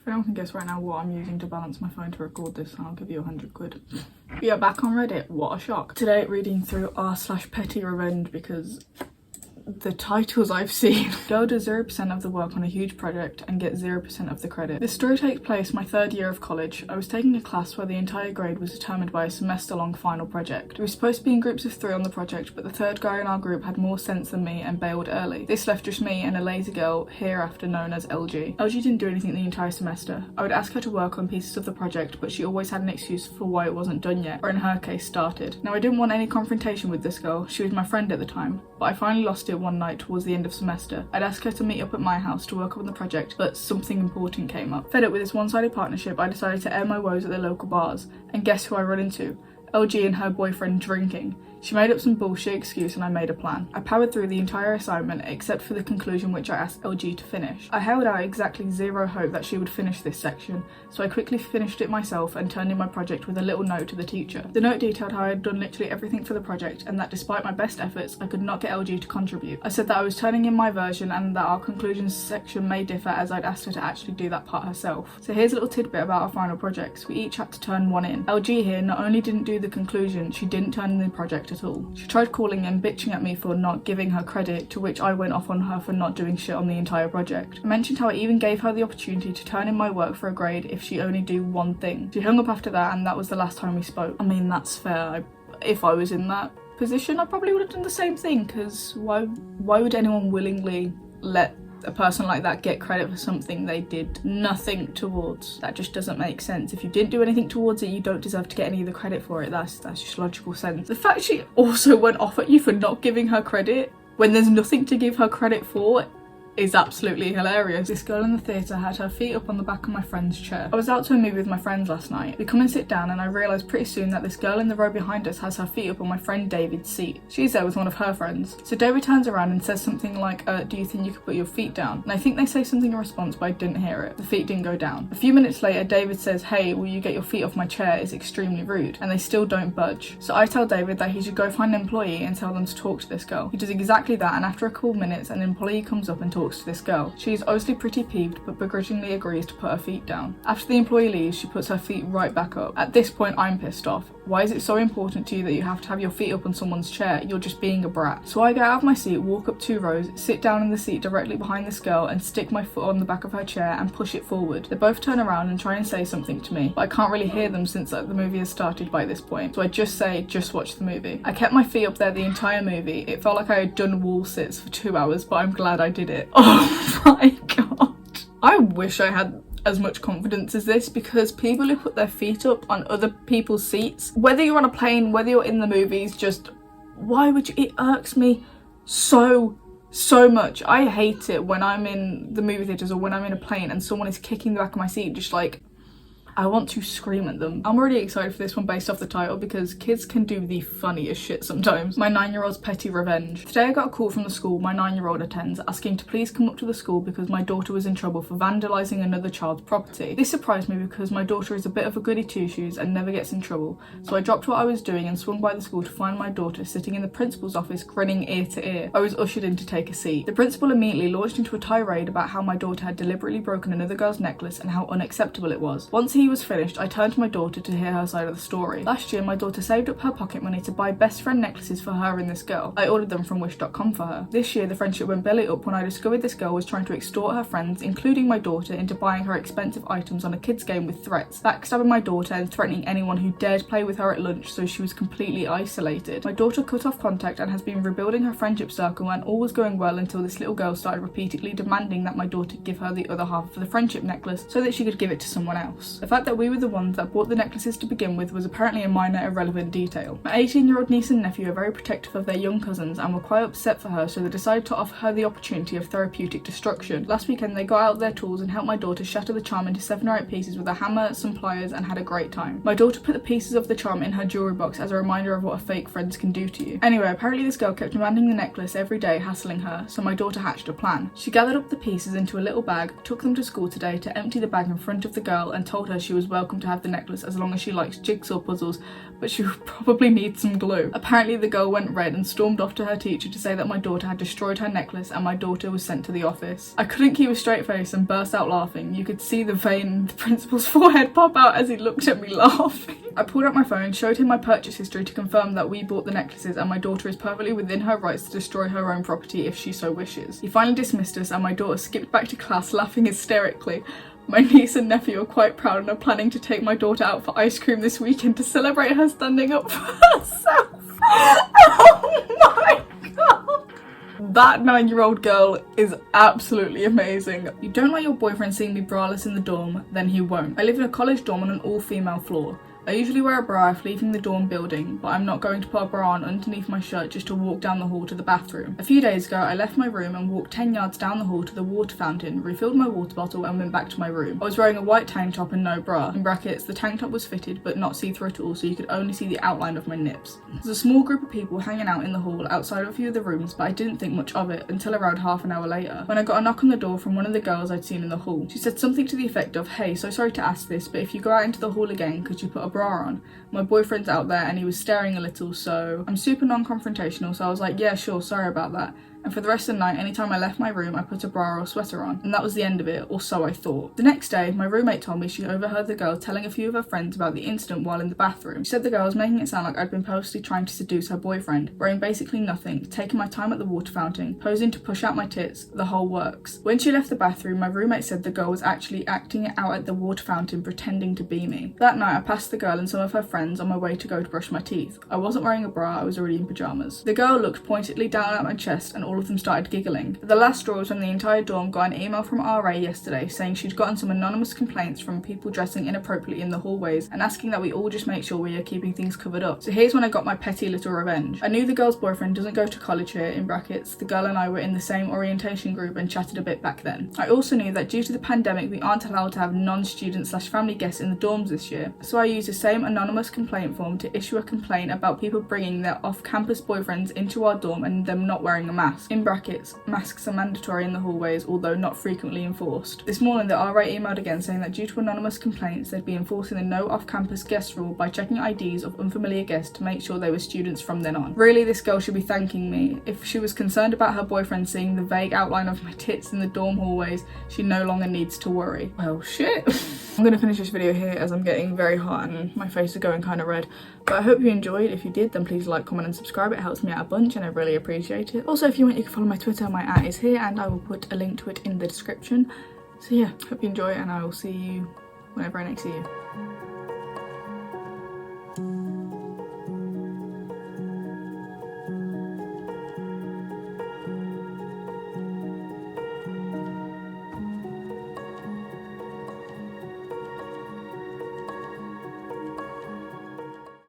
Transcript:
If anyone can guess right now what I'm using to balance my phone to record this, I'll give you 100 quid. But yeah, back on Reddit, what a shock. Today reading through r/petty revenge because the titles I've seen. Girl does 0% of the work on a huge project and gets 0% of the credit. This story takes place my third year of college. I was taking a class where the entire grade was determined by a semester-long final project. We were supposed to be in groups of 3 on the project, but the third guy in our group had more sense than me and bailed early. This left just me and a lazy girl, hereafter known as LG. LG didn't do anything the entire semester. I would ask her to work on pieces of the project, but she always had an excuse for why it wasn't done yet, or in her case, started. Now, I didn't want any confrontation with this girl. She was my friend at the time, but I finally lost it one night towards the end of semester. I'd asked her to meet up at my house to work on the project, but something important came up. Fed up with this one-sided partnership, I decided to air my woes at the local bars, and guess who I run into? LG and her boyfriend drinking. She made up some bullshit excuse and I made a plan. I powered through the entire assignment except for the conclusion, which I asked LG to finish. I held out exactly zero hope that she would finish this section, so I quickly finished it myself and turned in my project with a little note to the teacher. The note detailed how I had done literally everything for the project and that despite my best efforts, I could not get LG to contribute. I said that I was turning in my version and that our conclusions section may differ as I'd asked her to actually do that part herself. So here's a little tidbit about our final projects. We each had to turn one in. LG here not only didn't do the conclusion, she didn't turn in the project at all. She tried calling and bitching at me for not giving her credit, to which I went off on her for not doing shit on the entire project. I mentioned how I even gave her the opportunity to turn in my work for a grade if she only do one thing. She hung up after that and that was the last time we spoke. I mean, that's fair. If I was in that position, I probably would have done the same thing, because why would anyone willingly let a person like that get credit for something they did nothing towards? That just doesn't make sense. If you didn't do anything towards it, you don't deserve to get any of the credit for it. That's just logical sense. The fact she also went off at you for not giving her credit when there's nothing to give her credit for is absolutely hilarious. This girl in the theatre had her feet up on the back of my friend's chair. I was out to a movie with my friends last night. We come and sit down and I realised pretty soon that this girl in the row behind us has her feet up on my friend David's seat. She's there with one of her friends. So David turns around and says something like, do you think you could put your feet down? And I think they say something in response, but I didn't hear it. The feet didn't go down. A few minutes later, David says, hey, will you get your feet off my chair? It's extremely rude. And they still don't budge. So I tell David that he should go find an employee and tell them to talk to this girl. He does exactly that, and after a couple minutes, an employee comes up and talks to this girl. She is obviously pretty peeved, but begrudgingly agrees to put her feet down. After the employee leaves, she puts her feet right back up. At this point, I'm pissed off. Why is it so important to you that you have to have your feet up on someone's chair? You're just being a brat. So I get out of my seat, walk up 2 rows, sit down in the seat directly behind this girl and stick my foot on the back of her chair and push it forward. They both turn around and try and say something to me, but I can't really hear them since the movie has started by this point. So I just say, just watch the movie. I kept my feet up there the entire movie. It felt like I had done wall sits for 2 hours, but I'm glad I did it. Oh my god. I wish I had as much confidence as this, because people who put their feet up on other people's seats, whether you're on a plane, whether you're in the movies, just why would you? It irks me so much. I hate it when I'm in the movie theaters or when I'm in a plane and someone is kicking the back of my seat, just like, I want to scream at them. I'm already excited for this one based off the title because kids can do the funniest shit sometimes. My 9-year-old's petty revenge. Today I got a call from the school my 9-year-old attends asking to please come up to the school because my daughter was in trouble for vandalising another child's property. This surprised me because my daughter is a bit of a goody two-shoes and never gets in trouble, so I dropped what I was doing and swung by the school to find my daughter sitting in the principal's office grinning ear to ear. I was ushered in to take a seat. The principal immediately launched into a tirade about how my daughter had deliberately broken another girl's necklace and how unacceptable it was. Once he was finished, I turned to my daughter to hear her side of the story. Last year, my daughter saved up her pocket money to buy best friend necklaces for her and this girl. I ordered them from wish.com for her. This year, the friendship went belly up when I discovered this girl was trying to extort her friends, including my daughter, into buying her expensive items on a kids game with threats, backstabbing my daughter and threatening anyone who dared play with her at lunch, so she was completely isolated. My daughter cut off contact and has been rebuilding her friendship circle, and all was going well until this little girl started repeatedly demanding that my daughter give her the other half of the friendship necklace so that she could give it to someone else. The fact that we were the ones that bought the necklaces to begin with was apparently a minor irrelevant detail. My 18-year-old niece and nephew are very protective of their young cousins and were quite upset for her, so they decided to offer her the opportunity of therapeutic destruction. Last weekend they got out their tools and helped my daughter shatter the charm into 7 or 8 pieces with a hammer, some pliers, and had a great time. My daughter put the pieces of the charm in her jewellery box as a reminder of what a fake friends can do to you. Anyway, apparently this girl kept demanding the necklace every day, hassling her, so my daughter hatched a plan. She gathered up the pieces into a little bag, took them to school today to empty the bag in front of the girl, and told her her she was welcome to have the necklace as long as she likes jigsaw puzzles, but she would probably need some glue. Apparently the girl went red and stormed off to her teacher to say that my daughter had destroyed her necklace and my daughter was sent to the office. I couldn't keep a straight face and burst out laughing. You could see the vein in the principal's forehead pop out as he looked at me laughing. I pulled out my phone, showed him my purchase history to confirm that we bought the necklaces and my daughter is perfectly within her rights to destroy her own property if she so wishes. He finally dismissed us and my daughter skipped back to class laughing hysterically. My niece and nephew are quite proud and are planning to take my daughter out for ice cream this weekend to celebrate her standing up for herself. Oh my god! That 9-year-old girl is absolutely amazing. You don't like your boyfriend seeing me braless in the dorm, then he won't. I live in a college dorm on an all-female floor. I usually wear a bra if leaving the dorm building, but I'm not going to put a bra on underneath my shirt just to walk down the hall to the bathroom. A few days ago, I left my room and walked 10 yards down the hall to the water fountain, refilled my water bottle and went back to my room. I was wearing a white tank top and no bra. In brackets, the tank top was fitted but not see-through at all, so you could only see the outline of my nips. There's a small group of people hanging out in the hall outside of a few of the rooms, but I didn't think much of it until around half an hour later, when I got a knock on the door from one of the girls I'd seen in the hall. She said something to the effect of, "Hey, so sorry to ask this, but if you go out into the hall again, could you put a bra on? My boyfriend's out there and he was staring a little, so..." I'm super non-confrontational, so I was like, "Yeah, sure, sorry about that." And for the rest of the night, anytime I left my room, I put a bra or a sweater on. And that was the end of it, or so I thought. The next day, my roommate told me she overheard the girl telling a few of her friends about the incident while in the bathroom. She said the girl was making it sound like I'd been purposely trying to seduce her boyfriend, wearing basically nothing, taking my time at the water fountain, posing to push out my tits, the whole works. When she left the bathroom, my roommate said the girl was actually acting it out at the water fountain, pretending to be me. That night, I passed the girl and some of her friends on my way to go to brush my teeth. I wasn't wearing a bra, I was already in pyjamas. The girl looked pointedly down at my chest and all of them started giggling. The last straw was when the entire dorm got an email from RA yesterday saying she'd gotten some anonymous complaints from people dressing inappropriately in the hallways and asking that we all just make sure we are keeping things covered up. So here's when I got my petty little revenge. I knew the girl's boyfriend doesn't go to college here, in brackets, the girl and I were in the same orientation group and chatted a bit back then. I also knew that due to the pandemic we aren't allowed to have non-student/family guests in the dorms this year, so I used the same anonymous complaint form to issue a complaint about people bringing their off-campus boyfriends into our dorm and them not wearing a mask, in brackets, masks are mandatory in the hallways, although not frequently enforced. This morning the RA emailed again saying that due to anonymous complaints they'd be enforcing the no off-campus guest rule by checking IDs of unfamiliar guests to make sure they were students from then on. Really, this girl should be thanking me. If she was concerned about her boyfriend seeing the vague outline of my tits in the dorm hallways, she no longer needs to worry. Well, shit. I'm gonna finish this video here as I'm getting very hot and my face is going kind of red. But I hope you enjoyed. If you did, then please like, comment and subscribe. It helps me out a bunch and I really appreciate it. Also, if you want, you can follow my Twitter. My @ is here and I will put a link to it in the description. So yeah, hope you enjoy and I will see you whenever I next see you.